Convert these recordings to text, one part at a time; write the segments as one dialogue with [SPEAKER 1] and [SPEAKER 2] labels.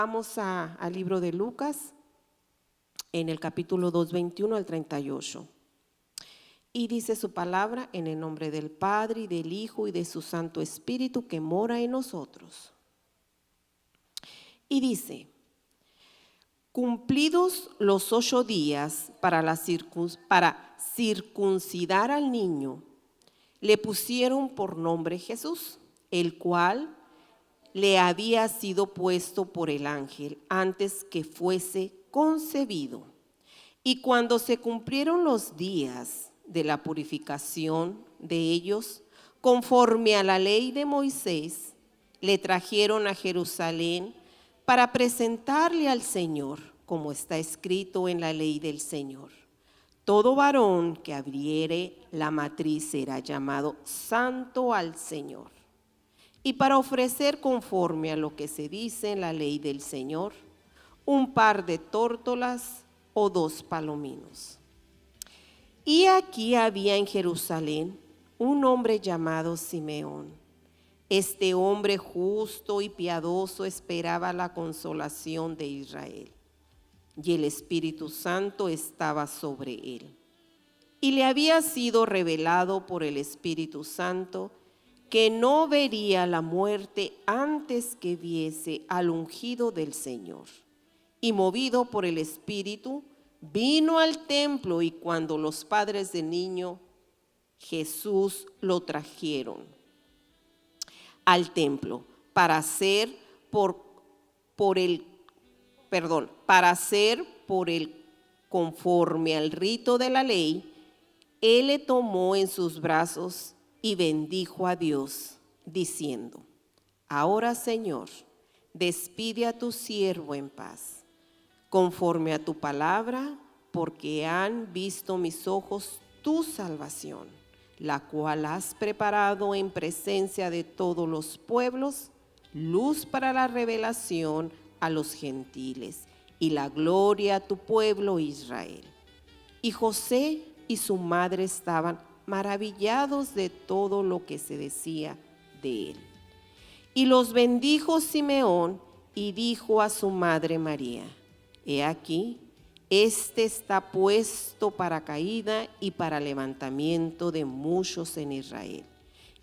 [SPEAKER 1] Vamos al libro de Lucas, en el capítulo 2, 21 al 38. Y dice su palabra: en el nombre del Padre, y del Hijo, y de su Santo Espíritu, que mora en nosotros. Y dice: cumplidos los 8 días para circuncidar al niño, le pusieron por nombre Jesús, el cual le había sido puesto por el ángel antes que fuese concebido. Y cuando se cumplieron los días de la purificación de ellos, conforme a la ley de Moisés, le trajeron a Jerusalén para presentarle al Señor, como está escrito en la ley del Señor: todo varón que abriere la matriz será llamado santo al Señor. Y para ofrecer, conforme a lo que se dice en la ley del Señor, un par de tórtolas o 2 palominos. Y aquí había en Jerusalén un hombre llamado Simeón. Este hombre justo y piadoso esperaba la consolación de Israel, y el Espíritu Santo estaba sobre él. Y le había sido revelado por el Espíritu Santo que no vería la muerte antes que viese al ungido del Señor. Y movido por el Espíritu, vino al templo, y cuando los padres del niño Jesús lo trajeron al templo para hacer por el conforme al rito de la ley, él le tomó en sus brazos y bendijo a Dios, diciendo: ahora, Señor, despide a tu siervo en paz, conforme a tu palabra, porque han visto mis ojos tu salvación, la cual has preparado en presencia de todos los pueblos, luz para la revelación a los gentiles y la gloria a tu pueblo Israel. Y José y su madre estaban maravillados de todo lo que se decía de él. Y los bendijo Simeón y dijo a su madre María: he aquí, este está puesto para caída y para levantamiento de muchos en Israel,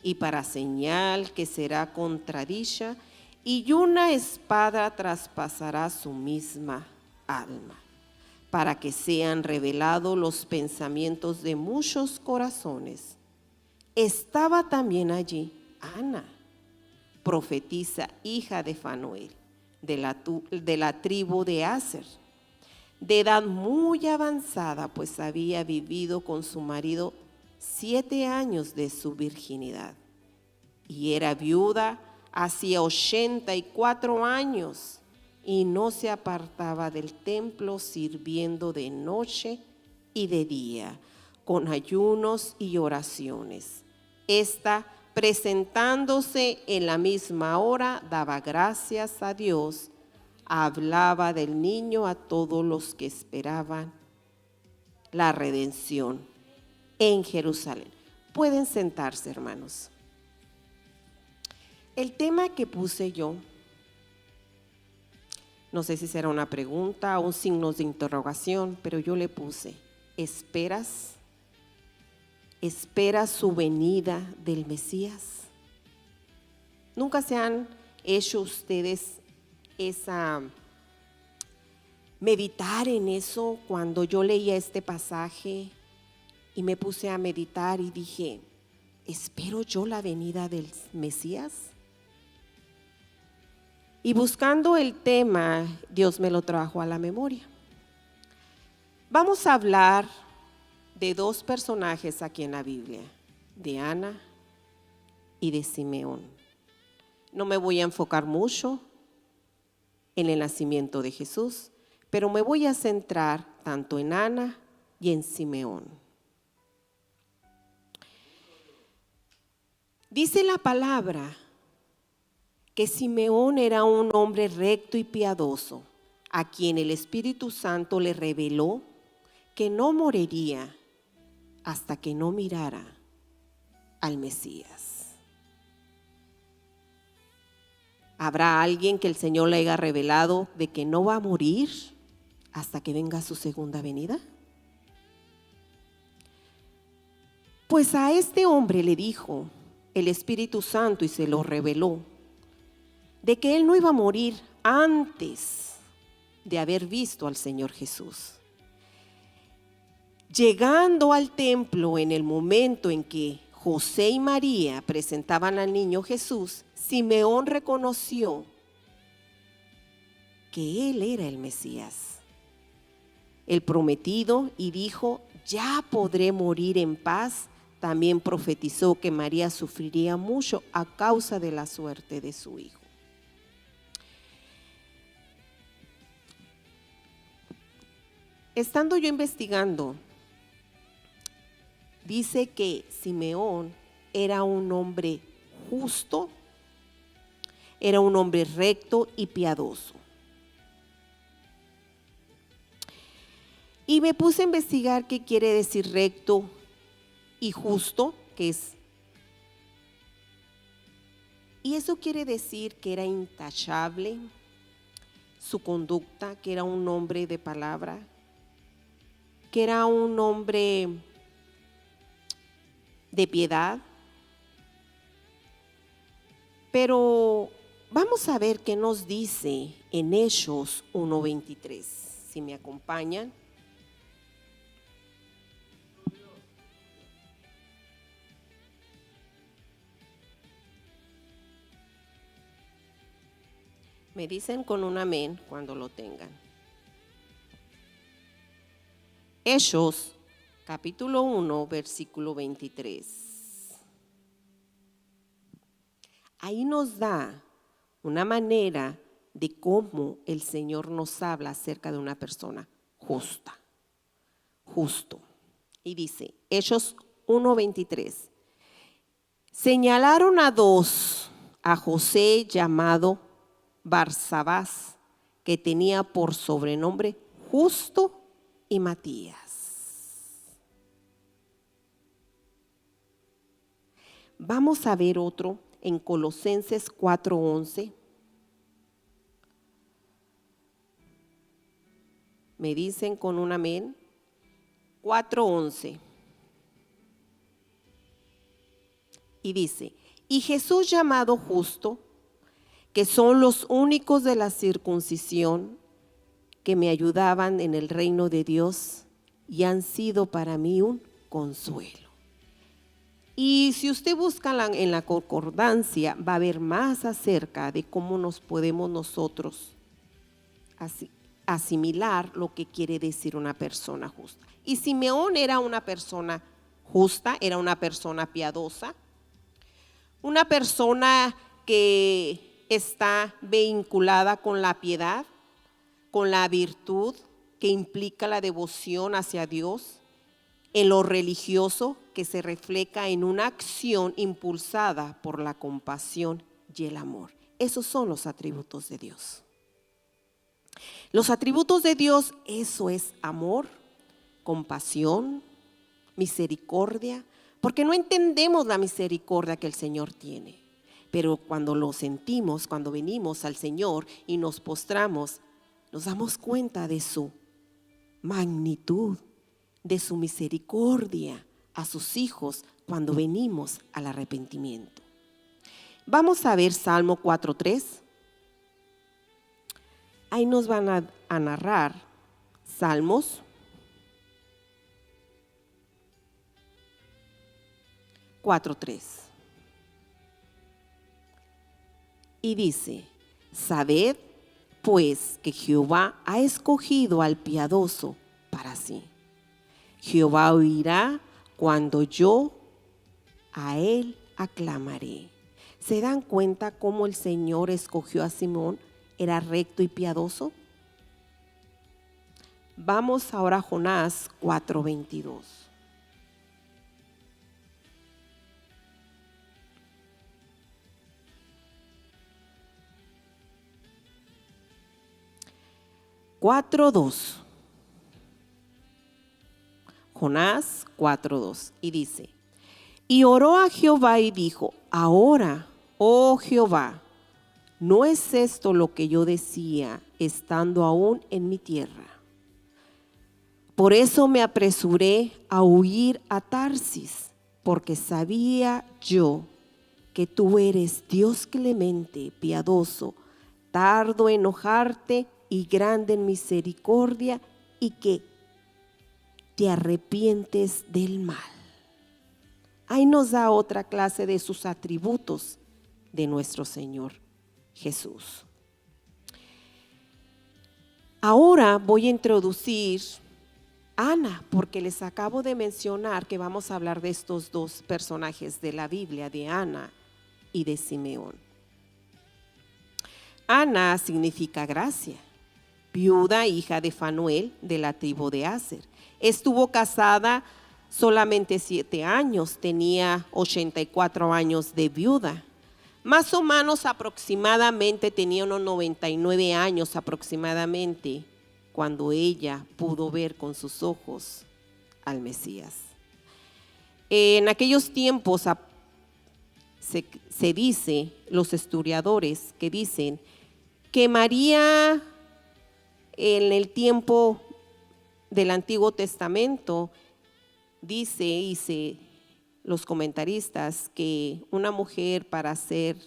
[SPEAKER 1] y para señal que será contradicha, y una espada traspasará su misma alma, para que sean revelados los pensamientos de muchos corazones. Estaba también allí Ana, profetisa, hija de Fanuel, de la tribu de Aser, de edad muy avanzada, pues había vivido con su marido 7 años de su virginidad, y era viuda hacía 84 años, y no se apartaba del templo, sirviendo de noche y de día, con ayunos y oraciones. Esta, presentándose en la misma hora, daba gracias a Dios, hablaba del niño a todos los que esperaban la redención en Jerusalén. Pueden sentarse, hermanos. El tema que puse yo, no sé si será una pregunta o un signo de interrogación, pero yo le puse: ¿esperas su venida del Mesías? ¿Nunca se han hecho ustedes meditar en eso? Cuando yo leía este pasaje y me puse a meditar y dije: ¿espero yo la venida del Mesías? Y buscando el tema, Dios me lo trajo a la memoria. Vamos a hablar de 2 personajes aquí en la Biblia, de Ana y de Simeón. No me voy a enfocar mucho en el nacimiento de Jesús, pero me voy a centrar tanto en Ana y en Simeón. Dice la palabra que Simeón era un hombre recto y piadoso, a quien el Espíritu Santo le reveló que no moriría hasta que no mirara al Mesías. ¿Habrá alguien que el Señor le haya revelado de que no va a morir hasta que venga su segunda venida? Pues a este hombre le dijo el Espíritu Santo y se lo reveló, de que él no iba a morir antes de haber visto al Señor Jesús. Llegando al templo en el momento en que José y María presentaban al niño Jesús, Simeón reconoció que él era el Mesías, el prometido, y dijo: ya podré morir en paz. También profetizó que María sufriría mucho a causa de la suerte de su hijo. Estando yo investigando, dice que Simeón era un hombre justo, era un hombre recto y piadoso. Y me puse a investigar qué quiere decir recto y justo, y eso quiere decir que era intachable su conducta, que era un hombre de palabra, que era un hombre de piedad. Pero vamos a ver qué nos dice en Hechos 1:23, si me acompañan. Me dicen con un amén cuando lo tengan. Hechos, capítulo 1, versículo 23. Ahí nos da una manera de cómo el Señor nos habla acerca de una persona justa, justo. Y dice, Hechos 1:23. Señalaron a dos, a José llamado Barsabás, que tenía por sobrenombre Justo, y Matías. Vamos a ver otro en Colosenses 4:11. Me dicen con un amén. 4:11. Y dice, y Jesús llamado Justo, que son los únicos de la circuncisión que me ayudaban en el reino de Dios y han sido para mí un consuelo. Y si usted busca en la concordancia, va a ver más acerca de cómo nos podemos nosotros asimilar lo que quiere decir una persona justa. Y Simeón era una persona justa, era una persona piadosa, una persona que está vinculada con la piedad, con la virtud que implica la devoción hacia Dios, en lo religioso que se refleja en una acción impulsada por la compasión y el amor. Esos son los atributos de Dios. Los atributos de Dios, eso es amor, compasión, misericordia, porque no entendemos la misericordia que el Señor tiene. Pero cuando lo sentimos, cuando venimos al Señor y nos postramos, nos damos cuenta de su magnitud, de su misericordia a sus hijos cuando venimos al arrepentimiento. Vamos a ver Salmo 4:3. Ahí nos van a narrar Salmos 4:3. Y dice, sabed pues que Jehová ha escogido al piadoso para sí. Jehová oirá cuando yo a él aclamaré. ¿Se dan cuenta cómo el Señor escogió a Simón? Era recto y piadoso. Vamos ahora a Jonás 4:22. Jonás 4:2 y dice, y oró a Jehová y dijo, ahora, oh Jehová, ¿no es esto lo que yo decía estando aún en mi tierra? Por eso me apresuré a huir a Tarsis, porque sabía yo que tú eres Dios clemente, piadoso, tardo en enojarte y grande en misericordia, y que te arrepientes del mal. Ahí nos da otra clase de sus atributos de nuestro Señor Jesús. Ahora voy a introducir a Ana, porque les acabo de mencionar que vamos a hablar de estos dos personajes de la Biblia, de Ana y de Simeón. Ana significa gracia, viuda, hija de Fanuel, de la tribu de Aser. Estuvo casada solamente 7 años, tenía 84 años de viuda. Más o menos aproximadamente tenía unos 99 años aproximadamente cuando ella pudo ver con sus ojos al Mesías. En aquellos tiempos se dice, los historiadores que dicen que María en el tiempo del Antiguo Testamento dice los comentaristas que una mujer para ser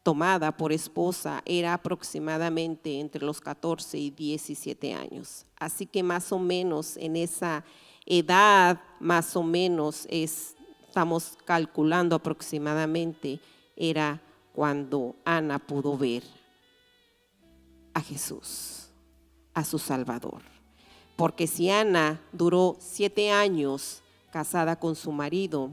[SPEAKER 1] tomada por esposa era aproximadamente entre los 14 y 17 años. Así que más o menos en esa edad, más o menos estamos calculando aproximadamente, era cuando Ana pudo ver a Jesús, a su Salvador. Porque si Ana duró 7 años casada con su marido,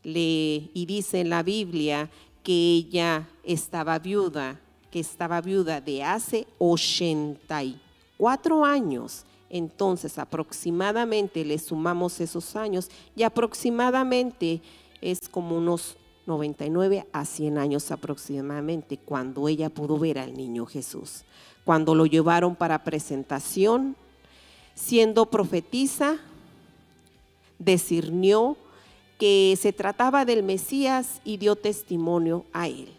[SPEAKER 1] y dice en la Biblia que ella estaba viuda de hace 84 años. Entonces aproximadamente le sumamos esos años y aproximadamente es como unos 99 a 100 años aproximadamente cuando ella pudo ver al niño Jesús. Cuando lo llevaron para presentación, siendo profetisa, discernió que se trataba del Mesías y dio testimonio a él.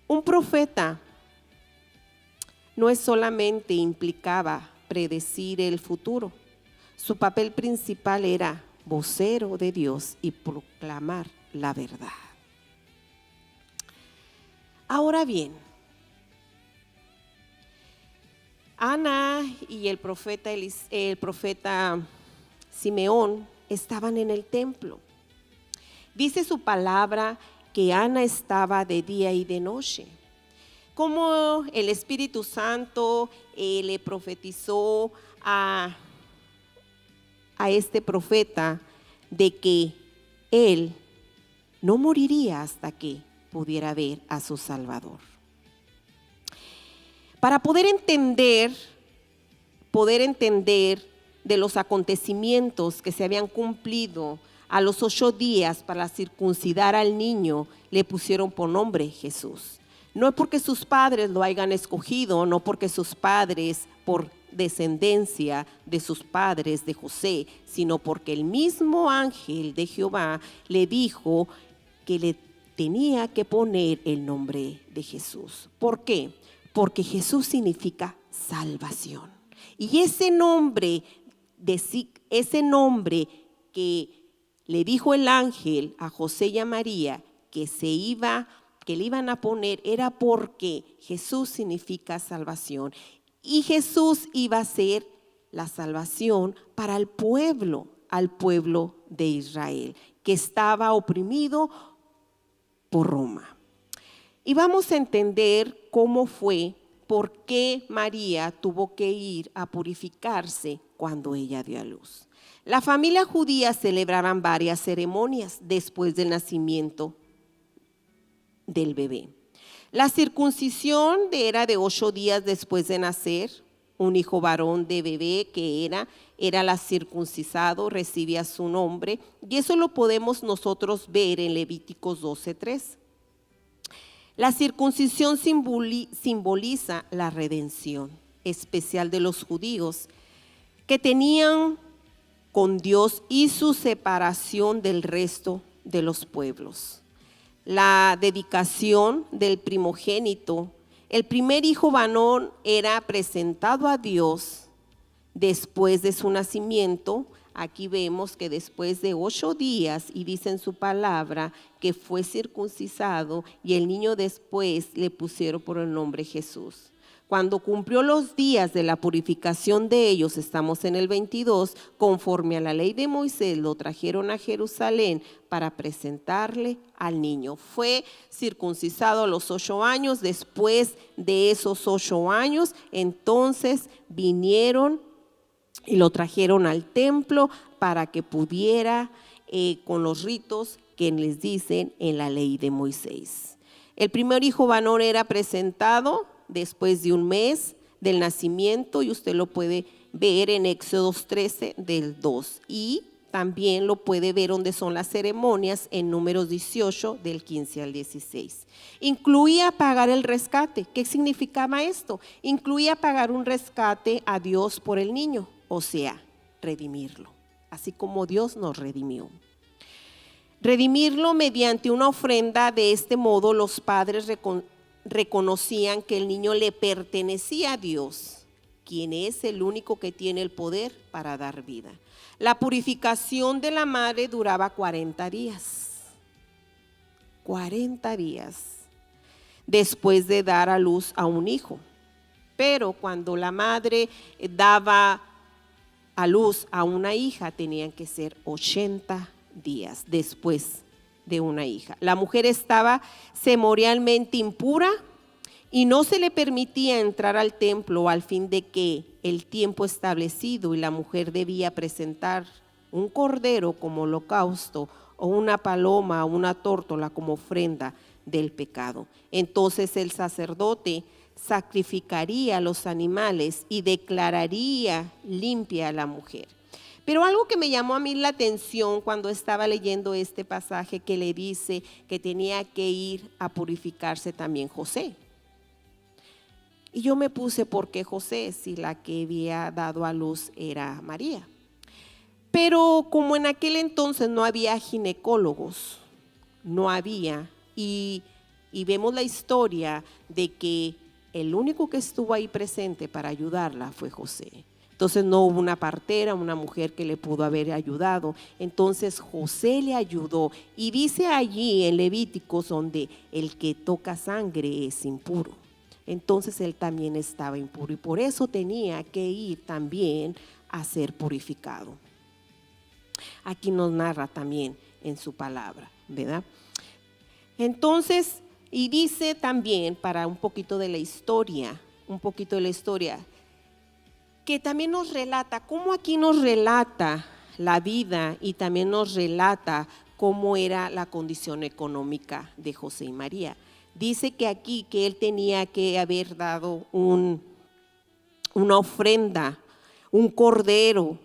[SPEAKER 1] Un profeta no es solamente implicaba predecir el futuro, su papel principal era vocero de Dios y proclamar la verdad. Ahora bien, Ana y el profeta Simeón estaban en el templo. Dice su palabra que Ana estaba de día y de noche. Como el Espíritu Santo le profetizó a este profeta de que él no moriría hasta que pudiera ver a su Salvador. Para poder entender de los acontecimientos que se habían cumplido a los 8 días para circuncidar al niño, le pusieron por nombre Jesús. No es porque sus padres lo hayan escogido, no porque sus padres por descendencia de sus padres de José, sino porque el mismo ángel de Jehová le dijo que le tenía que poner el nombre de Jesús. ¿Por qué? Porque Jesús significa salvación. Y ese nombre que le dijo el ángel a José y a María que le iban a poner era porque Jesús significa salvación. Y Jesús iba a ser la salvación para el pueblo de Israel, que estaba oprimido por Roma. Y vamos a entender cómo fue, por qué María tuvo que ir a purificarse cuando ella dio a luz. La familia judía celebraban varias ceremonias después del nacimiento del bebé. La circuncisión era de 8 días después de nacer. Un hijo varón de bebé que era la circuncisado, recibía su nombre, y eso lo podemos nosotros ver en Levíticos 12:3. La circuncisión simboliza la redención especial de los judíos que tenían con Dios y su separación del resto de los pueblos. la dedicación del primogénito. El primer hijo varón era presentado a Dios después de su nacimiento. Aquí vemos que después de 8 días, y dice en su palabra que fue circuncisado, y el niño después le pusieron por el nombre Jesús. Cuando cumplió los días de la purificación de ellos, estamos en el 22, conforme a la ley de Moisés, lo trajeron a Jerusalén para presentarle al niño. Fue circuncisado a los 8 años. Después de esos 8 años, entonces vinieron y lo trajeron al templo para que pudiera con los ritos que les dicen en la ley de Moisés. El primer hijo varón era presentado después de un mes del nacimiento, y usted lo puede ver en Éxodo 13 del 2, y también lo puede ver donde son las ceremonias en Números 18 del 15 al 16. Incluía pagar el rescate. ¿Qué significaba esto? Incluía pagar un rescate a Dios por el niño, o sea, redimirlo, así como Dios nos redimió. Redimirlo mediante una ofrenda. De este modo los padres reconocían que el niño le pertenecía a Dios, quien es el único que tiene el poder para dar vida. La purificación de la madre duraba 40 días. 40 días después de dar a luz a un hijo. Pero cuando la madre daba a luz a una hija, tenían que ser 80 días después de una hija. La mujer estaba ceremonialmente impura y no se le permitía entrar al templo al fin de que el tiempo establecido, y la mujer debía presentar un cordero como holocausto o una paloma o una tórtola como ofrenda del pecado. Entonces el sacerdote sacrificaría los animales y declararía limpia a la mujer. Pero algo que me llamó a mí la atención cuando estaba leyendo este pasaje, que le dice que tenía que ir a purificarse también José. Y yo me puse, ¿por qué José si la que había dado a luz era María? Pero como en aquel entonces no había ginecólogos, no había, y vemos la historia de que el único que estuvo ahí presente para ayudarla fue José. Entonces no hubo una partera, una mujer que le pudo haber ayudado. Entonces José le ayudó, y dice allí en Levíticos donde el que toca sangre es impuro. Entonces él también estaba impuro y por eso tenía que ir también a ser purificado. Aquí nos narra también en su palabra, ¿verdad? Entonces, y dice también, para un poquito de la historia, que también nos relata, cómo aquí nos relata la vida, y también nos relata cómo era la condición económica de José y María. Dice que aquí que él tenía que haber dado una ofrenda, un cordero,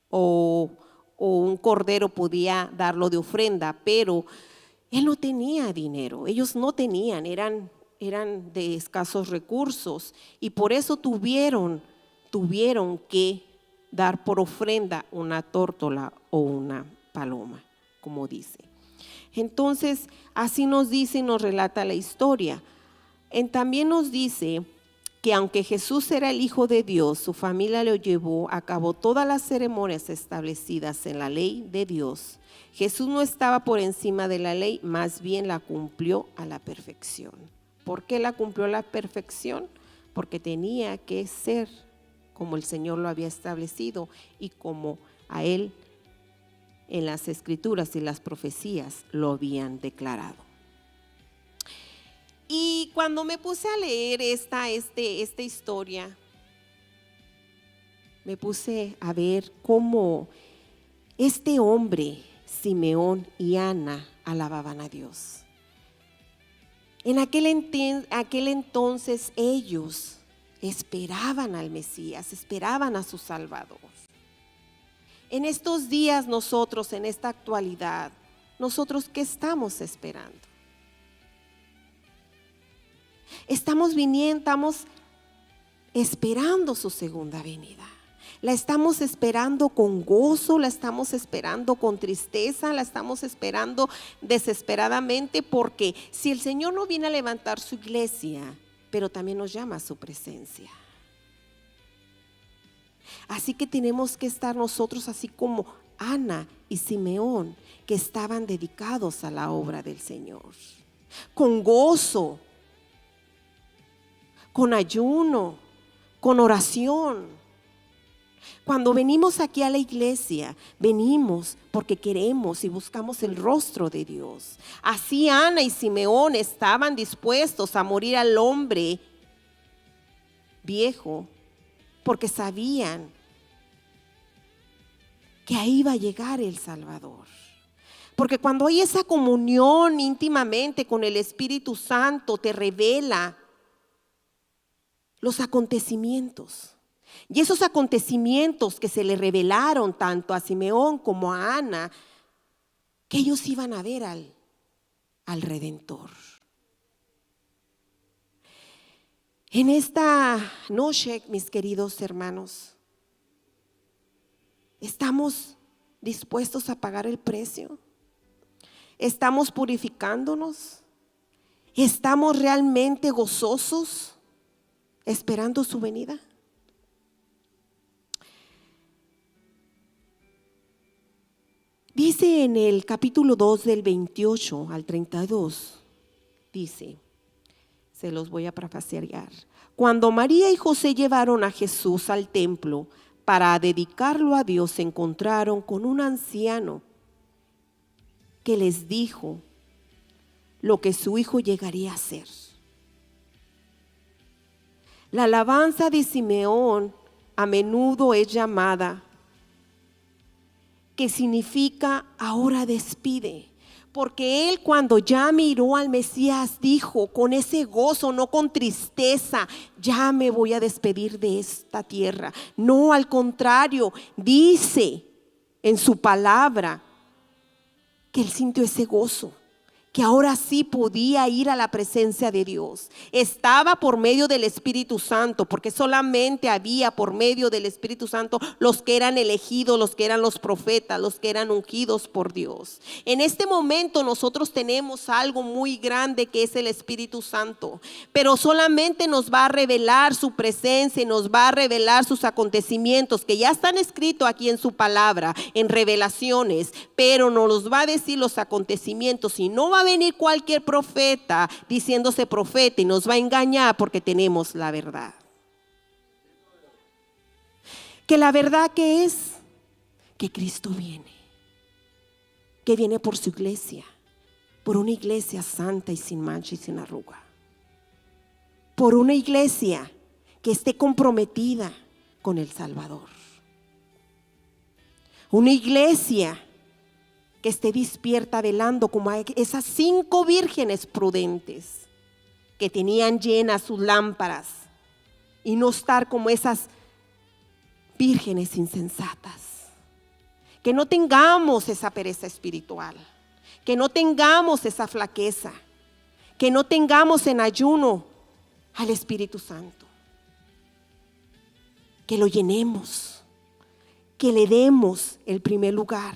[SPEAKER 1] o un cordero podía darlo de ofrenda, pero él no tenía dinero, ellos no tenían, eran de escasos recursos, y por eso tuvieron que dar por ofrenda una tórtola o una paloma, como dice. Entonces, así nos dice y nos relata la historia. También nos dice que aunque Jesús era el Hijo de Dios, su familia lo llevó a cabo todas las ceremonias establecidas en la ley de Dios. Jesús no estaba por encima de la ley, más bien la cumplió a la perfección. ¿Por qué la cumplió a la perfección? Porque tenía que ser como el Señor lo había establecido y como a él en las escrituras y las profecías lo habían declarado. Y cuando me puse a leer esta historia, me puse a ver cómo este hombre, Simeón y Ana, alababan a Dios. En aquel entonces ellos esperaban al Mesías, esperaban a su Salvador. En estos días nosotros, en esta actualidad, nosotros ¿qué estamos esperando? Estamos esperando su segunda venida. La estamos esperando con gozo, la estamos esperando con tristeza, la estamos esperando desesperadamente, porque si el Señor no viene a levantar su iglesia, pero también nos llama a su presencia. Así que tenemos que estar nosotros así como Ana y Simeón, que estaban dedicados a la obra del Señor, con gozo, con ayuno, con oración. Cuando venimos aquí a la iglesia, venimos porque queremos y buscamos el rostro de Dios. Así Ana y Simeón estaban dispuestos a morir al hombre viejo, porque sabían que ahí iba a llegar el Salvador. Porque cuando hay esa comunión íntimamente con el Espíritu Santo, te revela los acontecimientos. Y esos acontecimientos que se le revelaron tanto a Simeón como a Ana, que ellos iban a ver al Redentor. En esta noche, mis queridos hermanos, ¿estamos dispuestos a pagar el precio? ¿Estamos purificándonos? ¿Estamos realmente gozosos esperando su venida? Dice en el capítulo 2 del 28 al 32, dice, se los voy a parafrasear. Cuando María y José llevaron a Jesús al templo para dedicarlo a Dios, se encontraron con un anciano que les dijo lo que su hijo llegaría a ser. La alabanza de Simeón a menudo es llamada, que significa ahora despide, porque él cuando ya miró al Mesías dijo con ese gozo, no con tristeza, ya me voy a despedir de esta tierra. No, al contrario, dice en su palabra que él sintió ese gozo, que ahora sí podía ir a la presencia de Dios. Estaba por medio del Espíritu Santo, porque solamente había por medio del Espíritu Santo los que eran elegidos, los que eran los profetas, los que eran ungidos por Dios. En este momento nosotros tenemos algo muy grande que es el Espíritu Santo, pero solamente nos va a revelar su presencia y nos va a revelar sus acontecimientos que ya están escritos aquí en su palabra, en Revelaciones, pero nos los va a decir los acontecimientos, y no va a venir cualquier profeta diciéndose profeta y nos va a engañar, porque tenemos la verdad. Que la verdad que es que Cristo viene, que viene por su iglesia, por una iglesia santa y sin mancha y sin arruga, por una iglesia que esté comprometida con el Salvador, una iglesia que esté despierta velando como esas 5 vírgenes prudentes que tenían llenas sus lámparas, y no estar como esas vírgenes insensatas. Que no tengamos esa pereza espiritual, que no tengamos esa flaqueza, que no tengamos en ayuno al Espíritu Santo, que lo llenemos, que le demos el primer lugar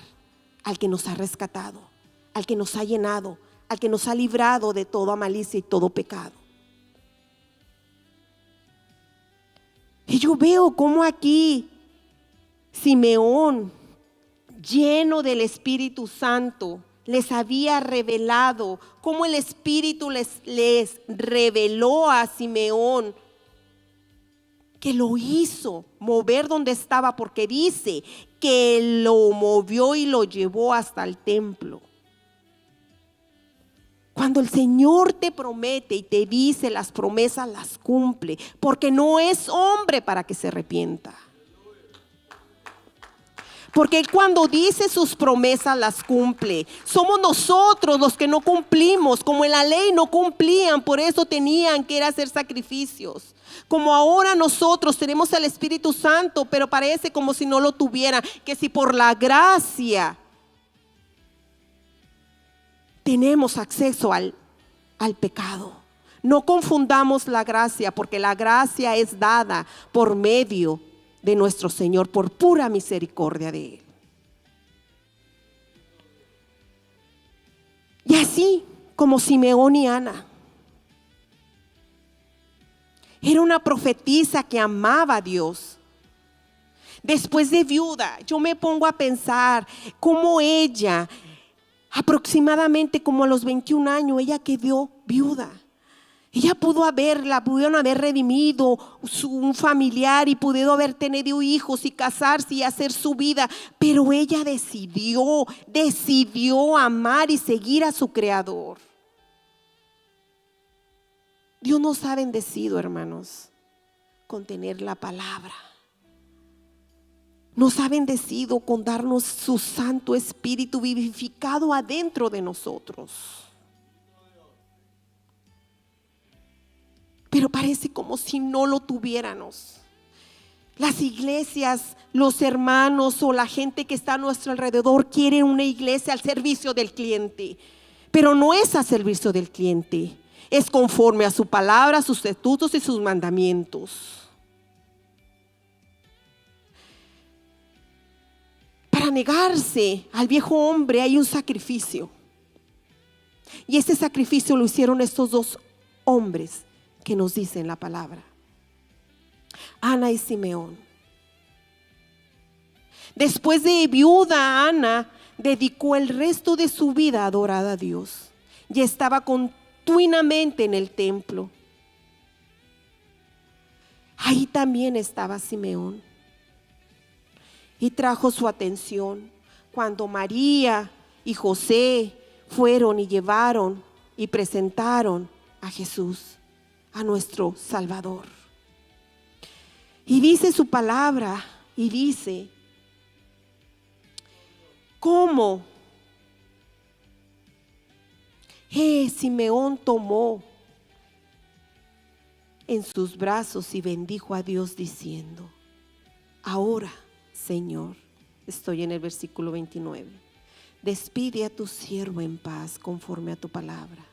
[SPEAKER 1] al que nos ha rescatado, al que nos ha llenado, al que nos ha librado de toda malicia y todo pecado. Y yo veo cómo aquí Simeón, lleno del Espíritu Santo, les había revelado, cómo el Espíritu les reveló a Simeón, que lo hizo mover donde estaba, porque dice que lo movió y lo llevó hasta el templo. Cuando el Señor te promete y te dice las promesas, las cumple, porque no es hombre para que se arrepienta. Porque Él cuando dice sus promesas las cumple. Somos nosotros los que no cumplimos, como en la ley no cumplían, por eso tenían que ir a hacer sacrificios. Como ahora nosotros tenemos al Espíritu Santo, pero parece como si no lo tuvieran, que si por la gracia tenemos acceso al pecado. No confundamos la gracia, porque la gracia es dada por medio de nuestro Señor, por pura misericordia de Él. Y así como Simeón y Ana, era una profetisa que amaba a Dios. Después de viuda, yo me pongo a pensar cómo ella, aproximadamente como a los 21 años, ella quedó viuda. Ella pudieron haber redimido un familiar y pudieron haber tenido hijos y casarse y hacer su vida, pero ella decidió amar y seguir a su Creador. Dios nos ha bendecido, hermanos, con tener la palabra. Nos ha bendecido con darnos su Santo Espíritu vivificado adentro de nosotros. Pero parece como si no lo tuviéramos. Las iglesias, los hermanos o la gente que está a nuestro alrededor quieren una iglesia al servicio del cliente, pero no es al servicio del cliente, es conforme a su palabra, sus estatutos y sus mandamientos. Para negarse al viejo hombre hay un sacrificio, y ese sacrificio lo hicieron estos dos hombres que nos dicen la palabra, Ana y Simeón. Después de viuda, Ana dedicó el resto de su vida a adorar a Dios y estaba continuamente en el templo. Ahí también estaba Simeón y trajo su atención cuando María y José fueron y llevaron y presentaron a Jesús, a nuestro Salvador. Y dice su palabra, y dice cómo Simeón tomó en sus brazos y bendijo a Dios diciendo: ahora, Señor, estoy en el versículo 29, despide a tu siervo en paz conforme a tu palabra.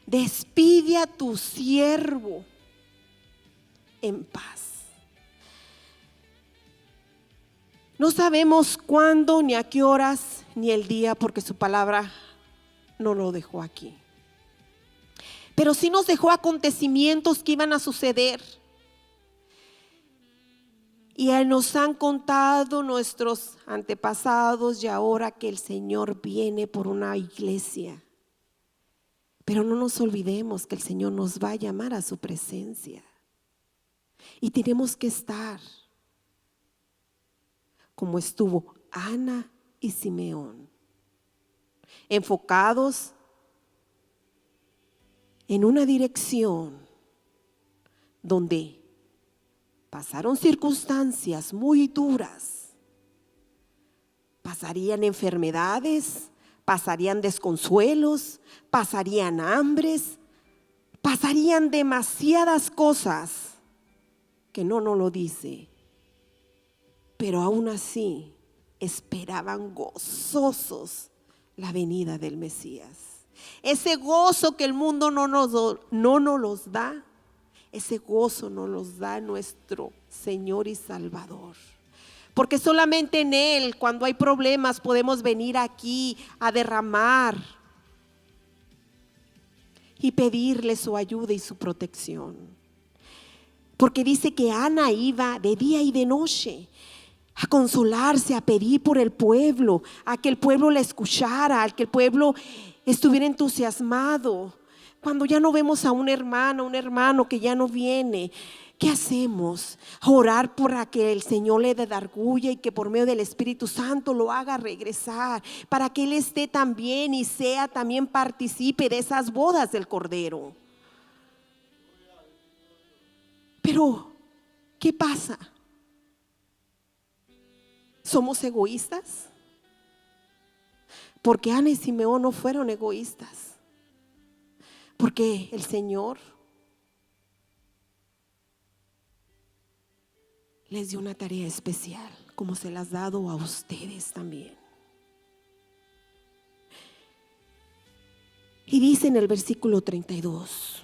[SPEAKER 1] Despide a tu siervo en paz. No sabemos cuándo, ni a qué horas, ni el día, porque su palabra no lo dejó aquí. Pero sí nos dejó acontecimientos que iban a suceder. Y nos han contado nuestros antepasados y ahora que el Señor viene por una iglesia. Pero no nos olvidemos que el Señor nos va a llamar a su presencia. Y tenemos que estar como estuvo Ana y Simeón, enfocados en una dirección donde pasaron circunstancias muy duras, pasarían enfermedades, pasarían desconsuelos, pasarían hambres, pasarían demasiadas cosas que no nos lo dice, pero aún así esperaban gozosos la venida del Mesías. Ese gozo que el mundo no nos los da, ese gozo nos los da nuestro Señor y Salvador. Porque solamente en Él, cuando hay problemas, podemos venir aquí a derramar y pedirle su ayuda y su protección. Porque dice que Ana iba de día y de noche a consolarse, a pedir por el pueblo, a que el pueblo la escuchara, a que el pueblo estuviera entusiasmado. Cuando ya no vemos a un hermano que ya no viene, ¿qué hacemos? Orar para que el Señor le dé orgullo y que por medio del Espíritu Santo lo haga regresar, para que Él esté también y sea también participe de esas bodas del Cordero. Pero, ¿qué pasa? ¿Somos egoístas? Porque Ana y Simeón no fueron egoístas. Porque el Señor les dio una tarea especial, como se las ha dado a ustedes también. Y dice en el versículo 32: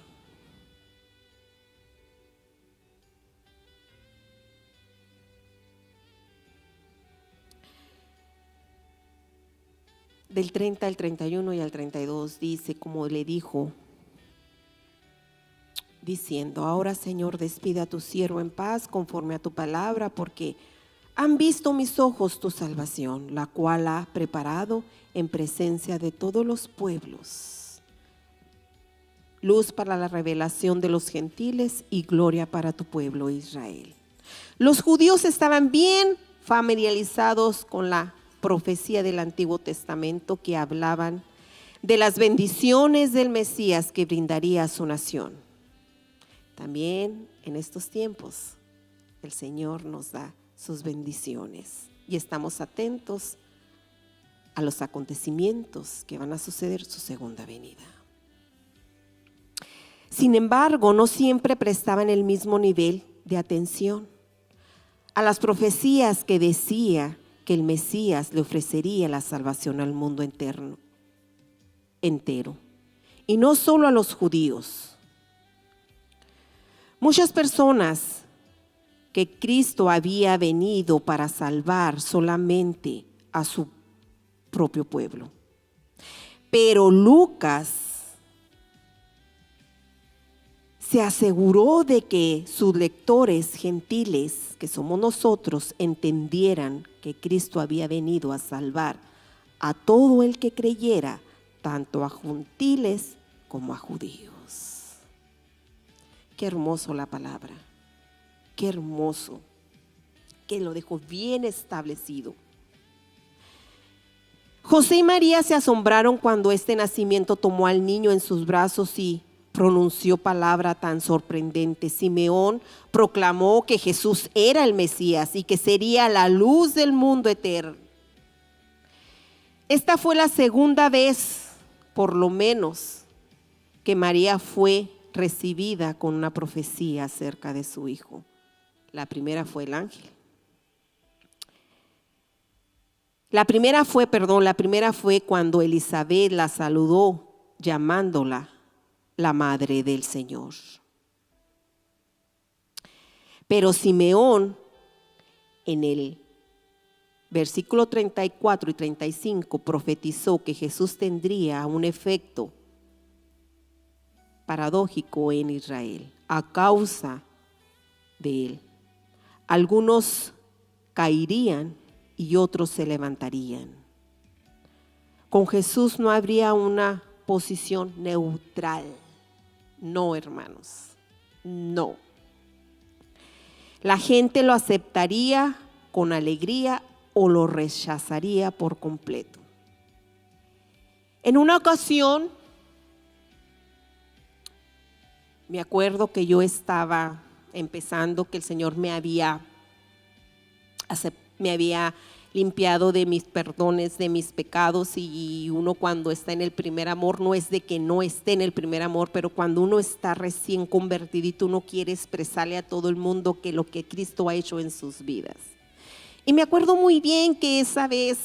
[SPEAKER 1] del 30 al 31 y al 32 dice, como le dijo, diciendo: ahora, Señor, despide a tu siervo en paz conforme a tu palabra, porque han visto mis ojos tu salvación, la cual ha preparado en presencia de todos los pueblos, luz para la revelación de los gentiles y gloria para tu pueblo Israel. Los judíos estaban bien familiarizados con la profecía del Antiguo Testamento que hablaban de las bendiciones del Mesías que brindaría a su nación. También en estos tiempos el Señor nos da sus bendiciones y estamos atentos a los acontecimientos que van a suceder su segunda venida. Sin embargo, no siempre prestaban el mismo nivel de atención a las profecías que decía que el Mesías le ofrecería la salvación al mundo entero. Y no solo a los judíos. Muchas personas que Cristo había venido para salvar solamente a su propio pueblo. Pero Lucas se aseguró de que sus lectores gentiles, que somos nosotros, entendieran que Cristo había venido a salvar a todo el que creyera, tanto a gentiles como a judíos. Qué hermoso la palabra, qué hermoso, que lo dejó bien establecido. José y María se asombraron cuando este nacimiento tomó al niño en sus brazos y pronunció palabra tan sorprendente. Simeón proclamó que Jesús era el Mesías y que sería la luz del mundo eterno. Esta fue la segunda vez, por lo menos, que María fue recibida con una profecía acerca de su hijo. La primera fue el ángel. La primera fue cuando Elizabeth la saludó llamándola la madre del Señor. Pero Simeón, en el versículo 34 y 35, profetizó que Jesús tendría un efecto paradójico en Israel a causa de él. Algunos caerían y otros se levantarían. Con Jesús no habría una posición neutral. No, hermanos, no. La gente lo aceptaría con alegría o lo rechazaría por completo. En una ocasión, me acuerdo que yo estaba empezando, que el Señor me había limpiado de mis perdones, de mis pecados, y uno cuando está en el primer amor, no es de que no esté en el primer amor, pero cuando uno está recién convertidito, uno quiere expresarle a todo el mundo que lo que Cristo ha hecho en sus vidas. Y me acuerdo muy bien que esa vez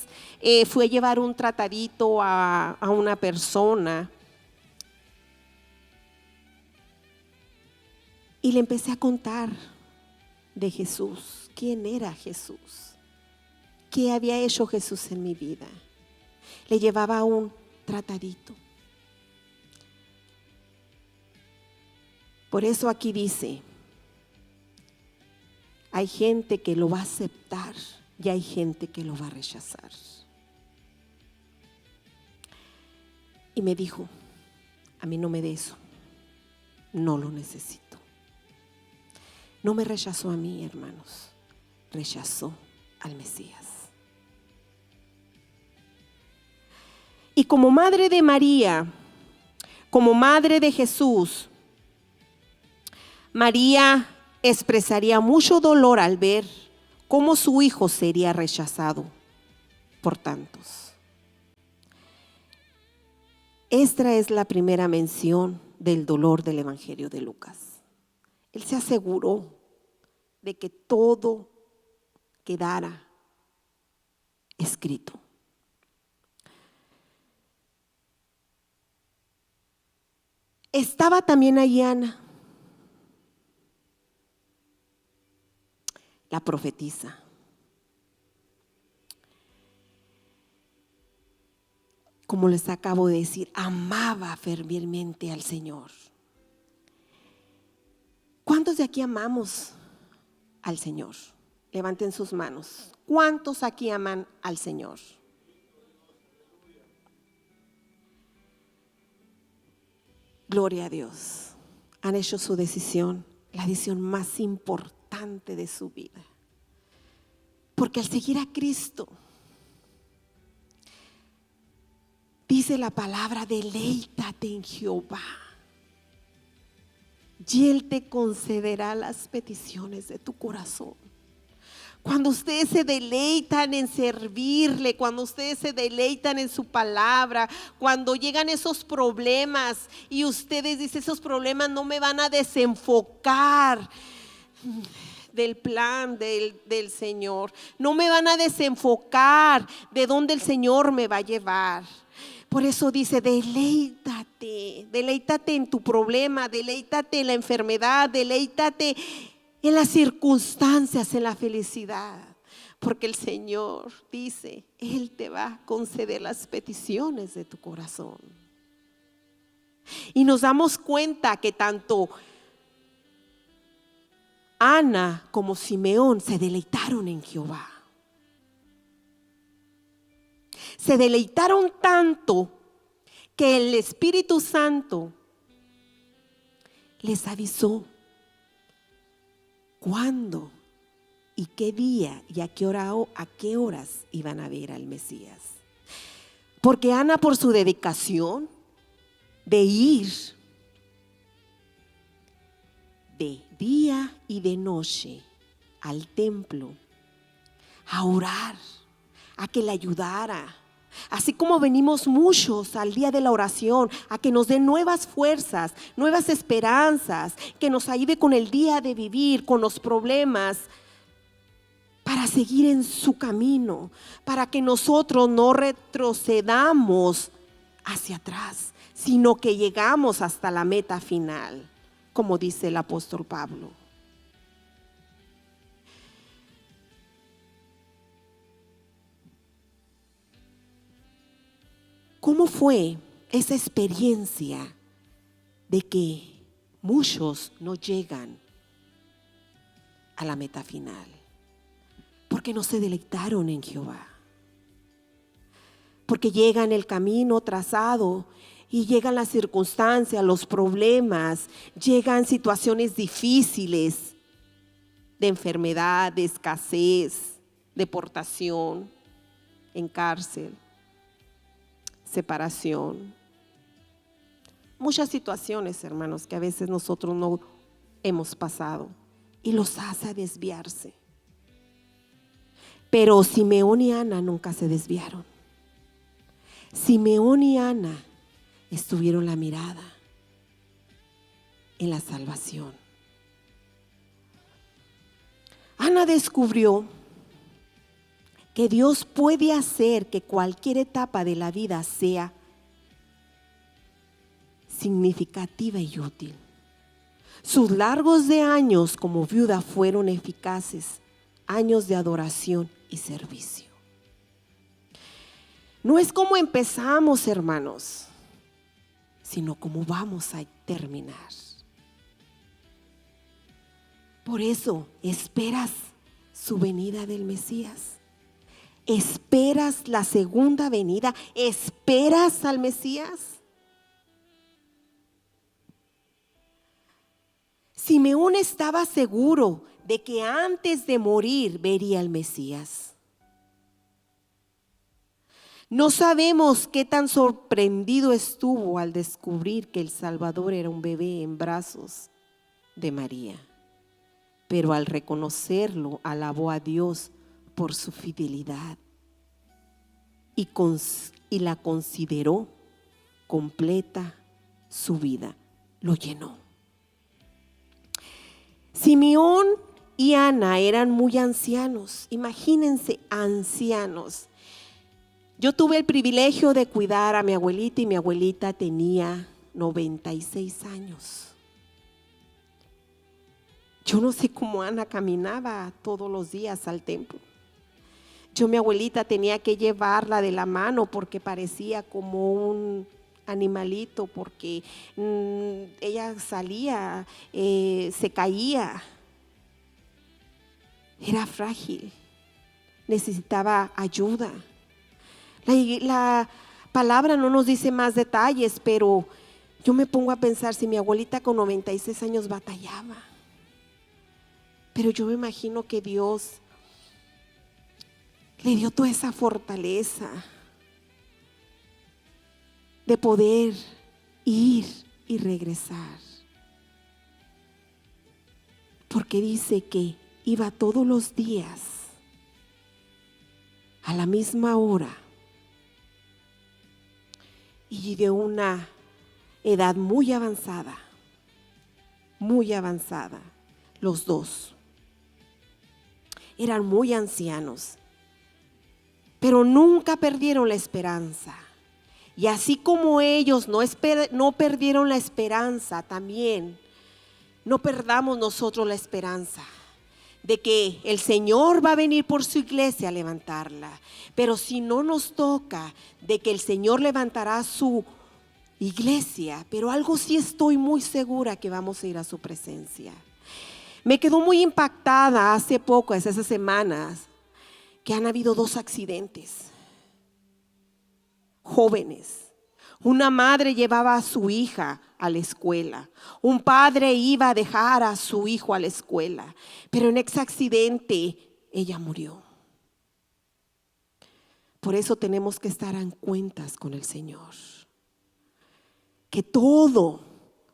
[SPEAKER 1] fui a llevar un tratadito a una persona y le empecé a contar de Jesús, quién era Jesús. ¿Qué había hecho Jesús en mi vida? Le llevaba un tratadito. Por eso aquí dice, hay gente que lo va a aceptar y hay gente que lo va a rechazar. Y me dijo, a mí no me dé eso, no lo necesito. No me rechazó a mí, hermanos, rechazó al Mesías. Y como madre de María, como madre de Jesús, María expresaría mucho dolor al ver cómo su hijo sería rechazado por tantos. Esta es la primera mención del dolor del Evangelio de Lucas. Él se aseguró de que todo quedara escrito. Estaba también allí Ana, la profetisa. como les acabo de decir, amaba fervientemente al Señor. ¿Cuántos de aquí amamos al Señor? Levanten sus manos. ¿Cuántos aquí aman al Señor? Gloria a Dios. Han hecho su decisión, la decisión más importante de su vida. Porque al seguir a Cristo, dice la palabra, deleítate en Jehová y Él te concederá las peticiones de tu corazón. Cuando ustedes se deleitan en servirle, cuando ustedes se deleitan en su palabra, cuando llegan esos problemas y ustedes dicen, esos problemas no me van a desenfocar del plan del Señor, no me van a desenfocar de donde el Señor me va a llevar. Por eso dice, deleítate en tu problema, deleítate en la enfermedad, deleítate en las circunstancias, en la felicidad, porque el Señor dice, Él te va a conceder las peticiones de tu corazón. Y nos damos cuenta que tanto Ana como Simeón se deleitaron en Jehová. Se deleitaron tanto que el Espíritu Santo les avisó cuándo y qué día y a qué hora o a qué horas iban a ver al Mesías. Porque Ana, por su dedicación de ir de día y de noche al templo a orar, a que le ayudara, así como venimos muchos al día de la oración, a que nos dé nuevas fuerzas, nuevas esperanzas, que nos ayude con el día de vivir, con los problemas, para seguir en su camino, para que nosotros no retrocedamos hacia atrás, sino que llegamos hasta la meta final, como dice el apóstol Pablo. ¿Cómo fue esa experiencia de que muchos no llegan a la meta final? Porque no se deleitaron en Jehová. Porque llegan el camino trazado y llegan las circunstancias, los problemas, llegan situaciones difíciles de enfermedad, de escasez, deportación, en cárcel, separación. Muchas situaciones, hermanos, que a veces nosotros no hemos pasado y los hace desviarse. Pero Simeón y Ana nunca se desviaron. Simeón y Ana estuvieron la mirada en la salvación. Ana descubrió que Dios puede hacer que cualquier etapa de la vida sea significativa y útil. Sus largos de años como viuda fueron eficaces, años de adoración y servicio. No es como empezamos, hermanos, sino como vamos a terminar. Por eso, ¿esperas su venida del Mesías? ¿Esperas la segunda venida? ¿Esperas al Mesías? Simeón estaba seguro de que antes de morir vería al Mesías. No sabemos qué tan sorprendido estuvo al descubrir que el Salvador era un bebé en brazos de María, pero al reconocerlo alabó a Dios por su fidelidad y la consideró completa su vida, lo llenó. Simeón y Ana eran muy ancianos, imagínense, ancianos. Yo tuve el privilegio de cuidar a mi abuelita y mi abuelita tenía 96 años. Yo no sé cómo Ana caminaba todos los días al templo. Mi abuelita tenía que llevarla de la mano porque parecía como un animalito, porque ella salía, se caía, era frágil, necesitaba ayuda. La palabra no nos dice más detalles, pero yo me pongo a pensar si mi abuelita con 96 años batallaba. Pero yo me imagino que Dios le dio toda esa fortaleza de poder ir y regresar. Porque dice que iba todos los días a la misma hora y de una edad muy avanzada, los dos. Eran muy ancianos, pero nunca perdieron la esperanza. Y así como ellos no perdieron la esperanza, también no perdamos nosotros la esperanza de que el Señor va a venir por su iglesia a levantarla. Pero si no nos toca, de que el Señor levantará su iglesia, pero algo sí estoy muy segura, que vamos a ir a su presencia. Me quedó muy impactada hace poco, esas semanas, que han habido 2 accidentes jóvenes. Una madre llevaba a su hija a la escuela, un padre iba a dejar a su hijo a la escuela, pero en ese accidente ella murió. Por eso tenemos que estar en cuentas con el Señor, que todo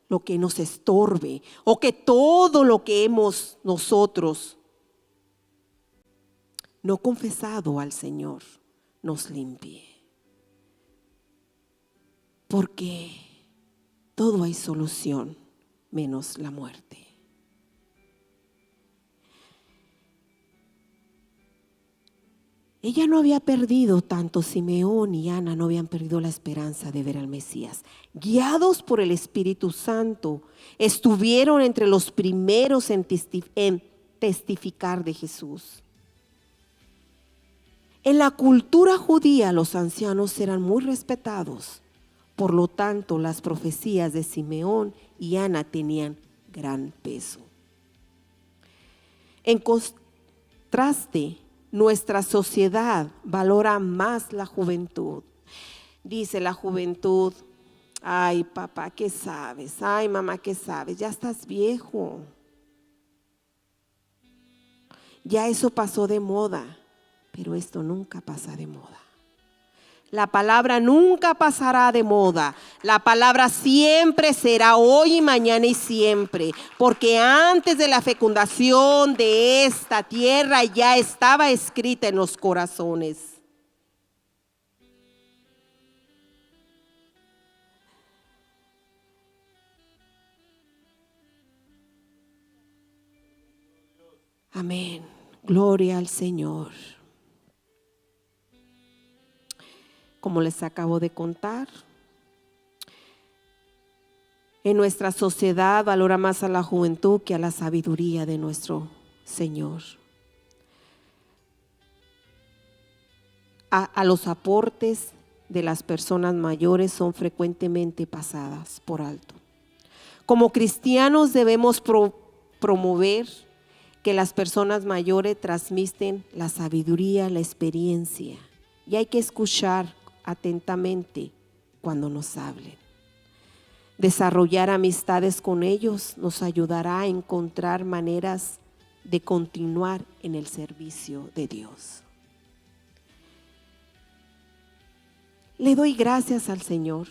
[SPEAKER 1] lo que nos estorbe o que todo lo que hemos nosotros no confesado al Señor nos limpie. Porque todo hay solución menos la muerte. Ella no había perdido, tanto Simeón y Ana no habían perdido la esperanza de ver al Mesías. Guiados por el Espíritu Santo, estuvieron entre los primeros en testificar de Jesús. En la cultura judía los ancianos eran muy respetados. Por lo tanto, las profecías de Simeón y Ana tenían gran peso. En contraste, nuestra sociedad valora más la juventud. Dice la juventud: ay, papá, ¿qué sabes? Ay, mamá, ¿qué sabes? Ya estás viejo. Ya eso pasó de moda, pero esto nunca pasa de moda. La palabra nunca pasará de moda. La palabra siempre será hoy y mañana y siempre. Porque antes de la fecundación de esta tierra ya estaba escrita en los corazones. Amén. Gloria al Señor. Como les acabo de contar, en nuestra sociedad valora más a la juventud que a la sabiduría de nuestro Señor. A los aportes de las personas mayores son frecuentemente pasadas por alto. Como cristianos debemos promover que las personas mayores transmiten la sabiduría, la experiencia, y hay que escuchar atentamente cuando nos hablen. Desarrollar amistades con ellos nos ayudará a encontrar maneras de continuar en el servicio de Dios. Le doy gracias al Señor.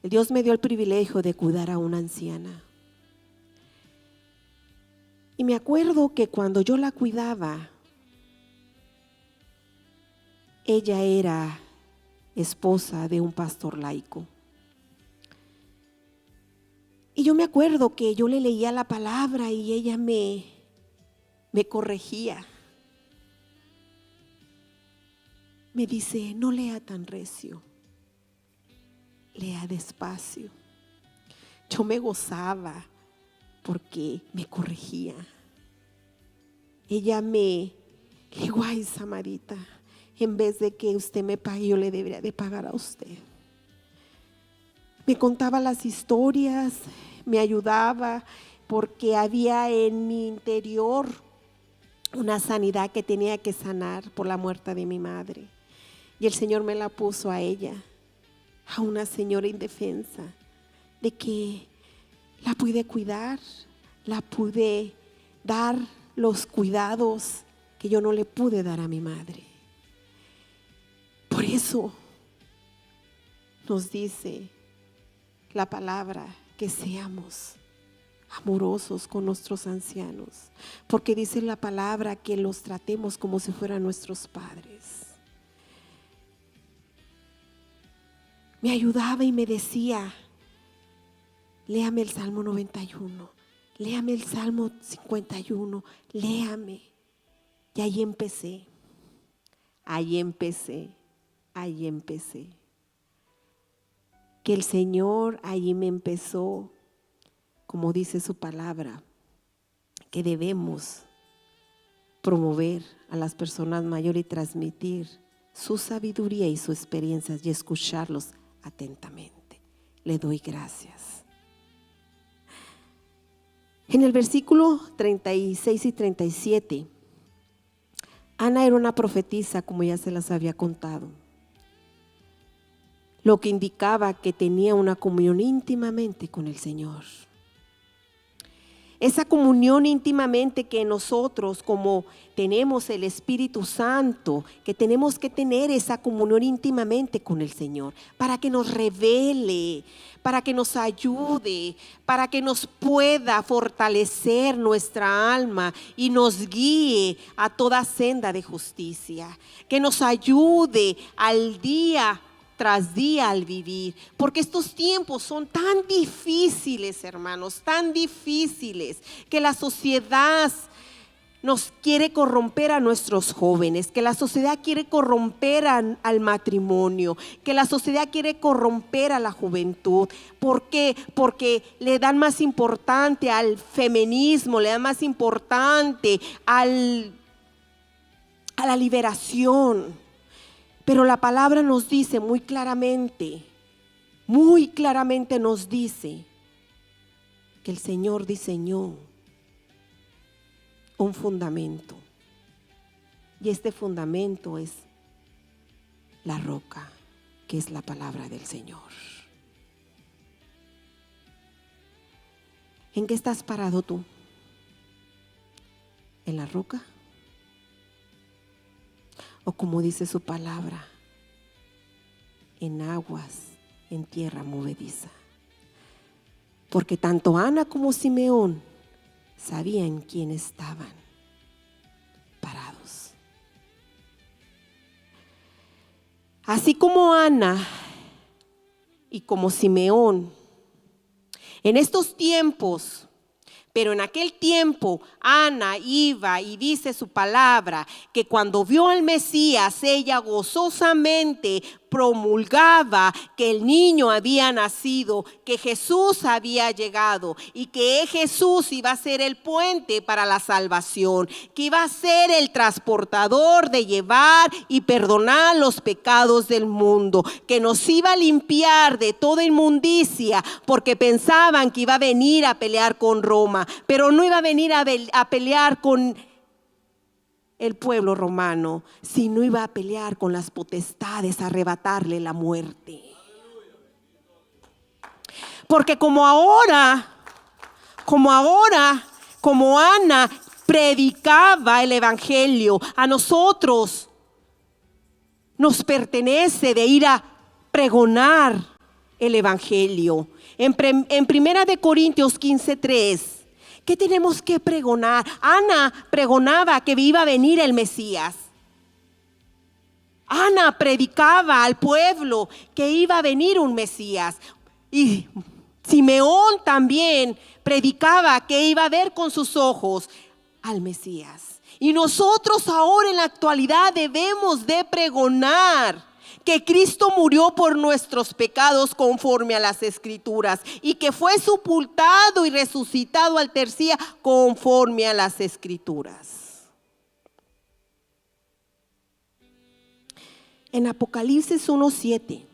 [SPEAKER 1] Dios me dio el privilegio de cuidar a una anciana. Y me acuerdo que cuando yo la cuidaba, ella era esposa de un pastor laico. Y yo me acuerdo que yo le leía la palabra y ella me corregía. Me dice: no lea tan recio, lea despacio. Yo me gozaba porque me corregía. ella le digo, ay, Samarita, en vez de que usted me pague, yo le debería de pagar a usted. Me contaba las historias, me ayudaba, porque había en mi interior una sanidad que tenía que sanar por la muerte de mi madre. Y el Señor me la puso a ella, a una señora indefensa, de que la pude cuidar, la pude dar los cuidados que yo no le pude dar a mi madre. Por eso nos dice la palabra que seamos amorosos con nuestros ancianos, porque dice la palabra que los tratemos como si fueran nuestros padres. Me ayudaba y me decía, léame el Salmo 91, léame el Salmo 51, léame. Y ahí empecé. Que el Señor allí me empezó, como dice su palabra, que debemos promover a las personas mayores y transmitir su sabiduría y sus experiencias y escucharlos atentamente. Le doy gracias. En el versículo 36 y 37, Ana era una profetisa, como ya se las había contado, lo que indicaba que tenía una comunión íntimamente con el Señor. Esa comunión íntimamente que nosotros, como tenemos el Espíritu Santo, que tenemos que tener esa comunión íntimamente con el Señor, para que nos revele, para que nos ayude, para que nos pueda fortalecer nuestra alma y nos guíe a toda senda de justicia, que nos ayude al día tras día al vivir, porque estos tiempos son tan difíciles, hermanos, tan difíciles, que la sociedad nos quiere corromper a nuestros jóvenes, que la sociedad quiere corromper al matrimonio, que la sociedad quiere corromper a la juventud. ¿Por qué? Porque le dan más importante al feminismo, le dan más importante a la liberación. Pero la palabra nos dice muy claramente nos dice que el Señor diseñó un fundamento. Y este fundamento es la roca, que es la palabra del Señor. ¿En qué estás parado tú? ¿En la roca? O como dice su palabra, en aguas, en tierra movediza. Porque tanto Ana como Simeón sabían quién estaban parados. Así como Ana y como Simeón, en estos tiempos, pero en aquel tiempo Ana iba y dice su palabra que cuando vio al Mesías, ella gozosamente promulgaba que el niño había nacido, que Jesús había llegado y que Jesús iba a ser el puente para la salvación, que iba a ser el transportador de llevar y perdonar los pecados del mundo, que nos iba a limpiar de toda inmundicia, porque pensaban que iba a venir a pelear con Roma, pero no iba a venir a pelear con el pueblo romano, sino iba a pelear con las potestades, a arrebatarle la muerte. Porque como Ana predicaba el evangelio, a nosotros nos pertenece de ir a pregonar el evangelio. En Primera de Corintios 15:3, ¿qué tenemos que pregonar? Ana pregonaba que iba a venir el Mesías. Ana predicaba al pueblo que iba a venir un Mesías. Y Simeón también predicaba que iba a ver con sus ojos al Mesías. Y nosotros ahora en la actualidad debemos de pregonar que Cristo murió por nuestros pecados conforme a las Escrituras y que fue sepultado y resucitado al tercer día conforme a las Escrituras. En Apocalipsis 1:7.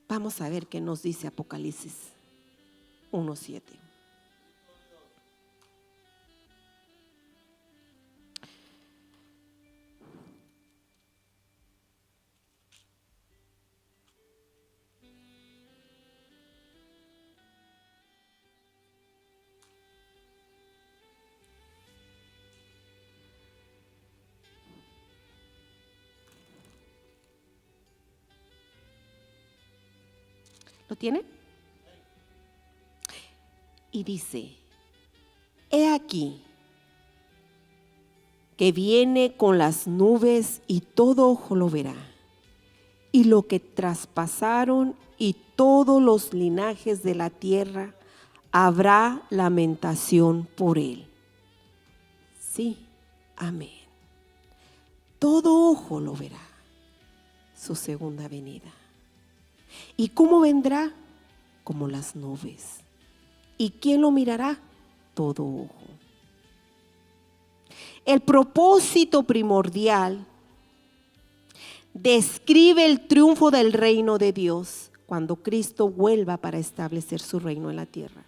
[SPEAKER 1] Vamos a ver qué nos dice Apocalipsis 1:7. ¿Lo tiene? Y dice: he aquí que viene con las nubes y todo ojo lo verá, y lo que traspasaron y todos los linajes de la tierra habrá lamentación por él. Sí, amén. Todo ojo lo verá, su segunda venida. ¿Y cómo vendrá? Como las nubes. ¿Y quién lo mirará? Todo ojo. El propósito primordial describe el triunfo del reino de Dios cuando Cristo vuelva para establecer su reino en la tierra.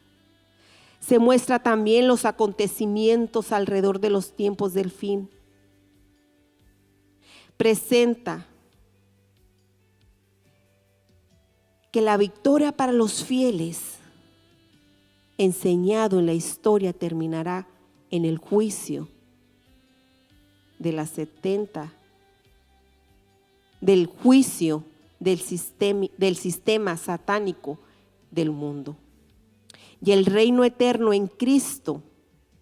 [SPEAKER 1] Se muestra también los acontecimientos alrededor de los tiempos del fin. Presenta que la victoria para los fieles, enseñado en la historia, terminará en el juicio de las 70, del juicio del sistema satánico del mundo, y el reino eterno en Cristo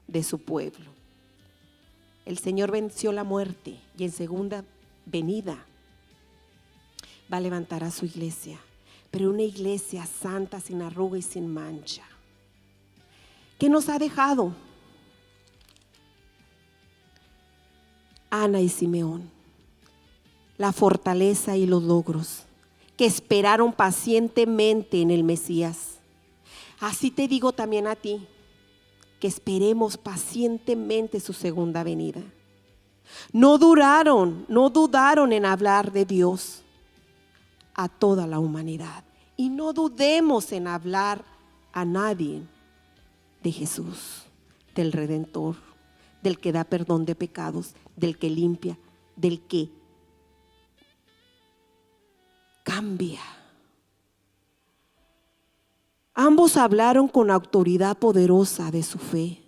[SPEAKER 1] de su pueblo. El Señor venció la muerte y en segunda venida va a levantar a su iglesia, pero una iglesia santa, sin arruga y sin mancha. ¿Qué nos ha dejado? Ana y Simeón, la fortaleza y los logros, que esperaron pacientemente en el Mesías. Así te digo también a ti, que esperemos pacientemente su segunda venida. No dudaron en hablar de Dios a toda la humanidad, y no dudemos en hablar a nadie de Jesús, del Redentor, del que da perdón de pecados, del que limpia, del que cambia. Ambos hablaron con autoridad poderosa de su fe.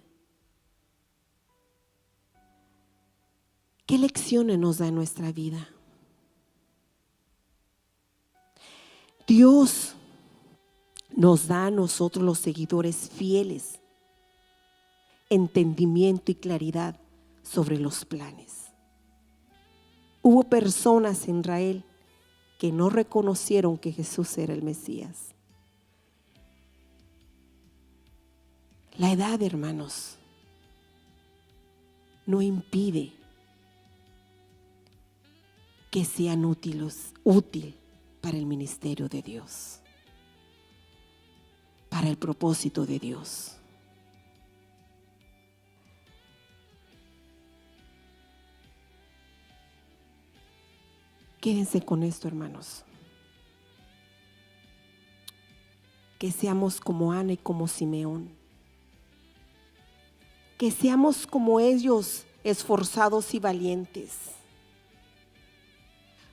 [SPEAKER 1] ¿Qué lecciones nos da en nuestra vida? Dios nos da a nosotros, los seguidores fieles, entendimiento y claridad sobre los planes. Hubo personas en Israel que no reconocieron que Jesús era el Mesías. La edad, hermanos, no impide que sean útil para el ministerio de Dios, para el propósito de Dios. Quédense con esto, hermanos. Que seamos como Ana y como Simeón. Que seamos como ellos, esforzados y valientes.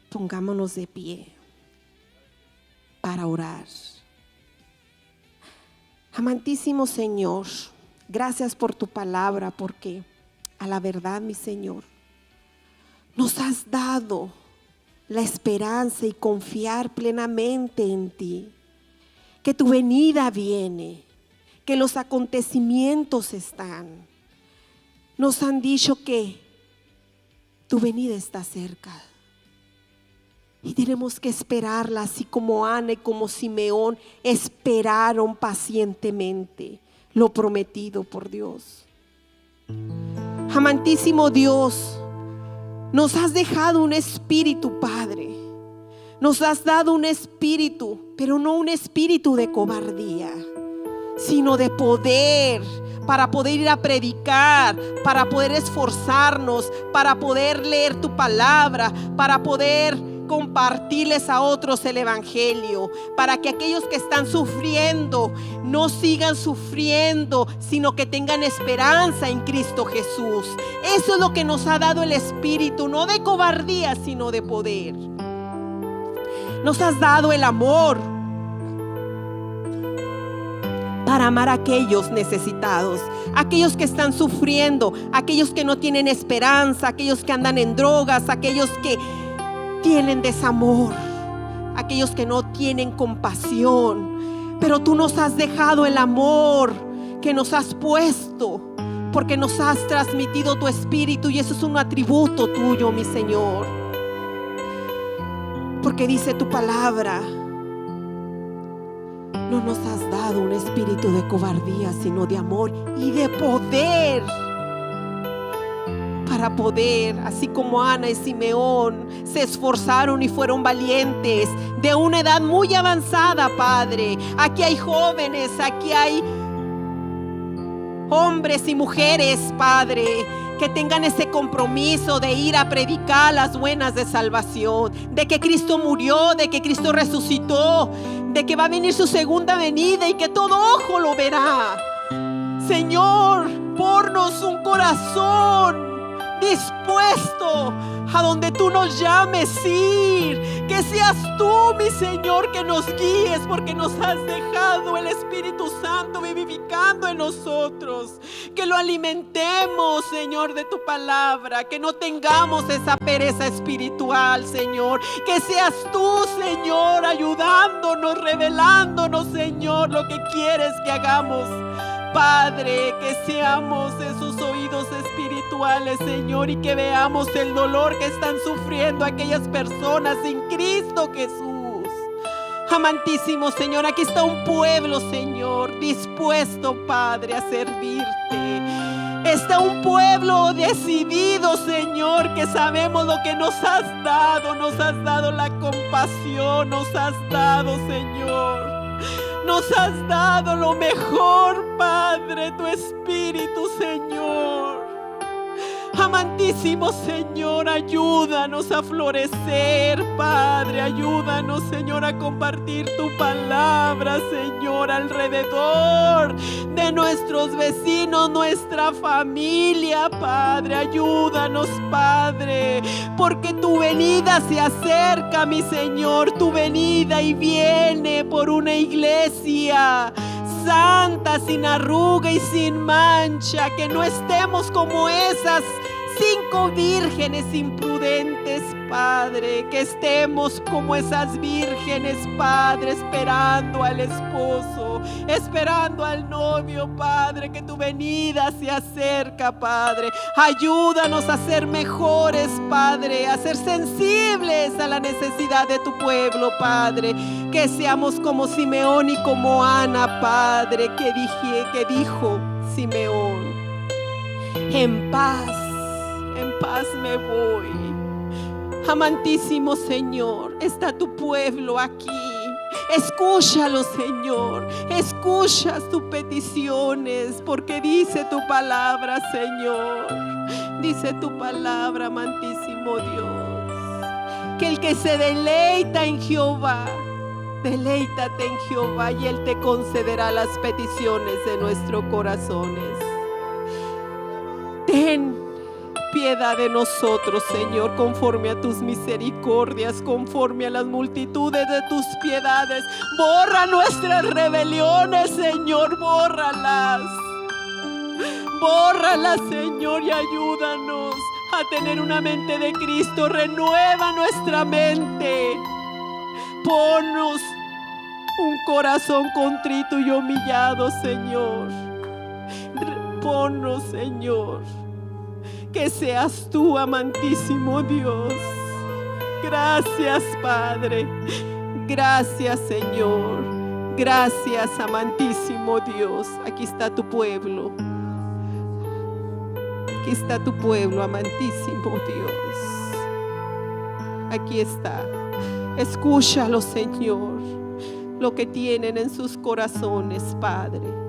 [SPEAKER 1] Pongámonos de pie para orar. Amantísimo Señor, gracias por tu palabra, porque a la verdad, mi Señor, nos has dado la esperanza y confiar plenamente en ti, que tu venida viene, que los acontecimientos están. Nos han dicho que tu venida está cerca y tenemos que esperarla, así como Ana y como Simeón esperaron pacientemente lo prometido por Dios. Amantísimo Dios, nos has dejado un espíritu, Padre. Nos has dado un espíritu, pero no un espíritu de cobardía, sino de poder, para poder ir a predicar, para poder esforzarnos, para poder leer tu palabra, para poder compartirles a otros el evangelio, para que aquellos que están sufriendo no sigan sufriendo, sino que tengan esperanza en Cristo Jesús. Eso es lo que nos ha dado el Espíritu, no de cobardía, sino de poder. Nos has dado el amor para amar a aquellos necesitados, aquellos que están sufriendo, aquellos que no tienen esperanza, aquellos que andan en drogas, aquellos que tienen desamor, aquellos que no tienen compasión. Pero tú nos has dejado el amor que nos has puesto, porque nos has transmitido tu Espíritu, y eso es un atributo tuyo, mi Señor. Porque dice tu palabra: no nos has dado un espíritu de cobardía, sino de amor y de poder. Para poder, así como Ana y Simeón se esforzaron y fueron valientes de una edad muy avanzada, Padre. Aquí hay jóvenes, aquí hay hombres y mujeres, Padre, que tengan ese compromiso de ir a predicar las buenas de salvación, de que Cristo murió, de que Cristo resucitó, de que va a venir su segunda venida y que todo ojo lo verá. Señor, ponnos un corazón dispuesto a donde tú nos llames ir. Que seas tú, mi Señor, que nos guíes, porque nos has dejado el Espíritu Santo vivificando en nosotros. Que lo alimentemos, Señor, de tu palabra, que no tengamos esa pereza espiritual, Señor. Que seas tú, Señor, ayudándonos, revelándonos, Señor, lo que quieres que hagamos. Padre, que seamos esos oídos espirituales, Señor, y que veamos el dolor que están sufriendo aquellas personas sin Cristo Jesús. Amantísimo Señor, aquí está un pueblo, Señor, dispuesto, Padre, a servirte. Está un pueblo decidido, Señor, que sabemos lo que nos has dado la compasión, nos has dado, Señor. Nos has dado lo mejor, Padre, tu Espíritu, Señor. Amantísimo Señor, ayúdanos a florecer, Padre. Ayúdanos, Señor, a compartir tu palabra, Señor, alrededor de nuestros vecinos, nuestra familia, Padre. Ayúdanos, Padre, porque tu venida se acerca, mi Señor. Tu venida y viene por una iglesia santa, sin arruga y sin mancha. Que no estemos como esas 5 vírgenes imprudentes, Padre. Que estemos como esas vírgenes, Padre, esperando al esposo, esperando al novio, Padre. Que tu venida se acerca, Padre. Ayúdanos a ser mejores, Padre, a ser sensibles a la necesidad de tu pueblo, Padre. Que seamos como Simeón y como Ana, Padre, que dijo Simeón: en paz me voy. Amantísimo Señor, está tu pueblo aquí. Escúchalo, Señor. Escucha tus peticiones, porque dice tu palabra, Señor. Dice tu palabra, amantísimo Dios, que el que se deleita en Jehová, deleítate en Jehová, y Él te concederá las peticiones de nuestros corazones. Ten piedad de nosotros, Señor, conforme a tus misericordias, conforme a las multitudes de tus piedades. Borra nuestras rebeliones, Señor, bórralas. Bórralas, Señor, y ayúdanos a tener una mente de Cristo. Renueva nuestra mente. Ponnos un corazón contrito y humillado, Señor. Ponnos, Señor. Que seas tú, amantísimo Dios. Gracias, Padre. Gracias, Señor. Gracias, amantísimo Dios. Aquí está tu pueblo. Aquí está tu pueblo, amantísimo Dios. Aquí está. Escúchalo, Señor, lo que tienen en sus corazones, Padre.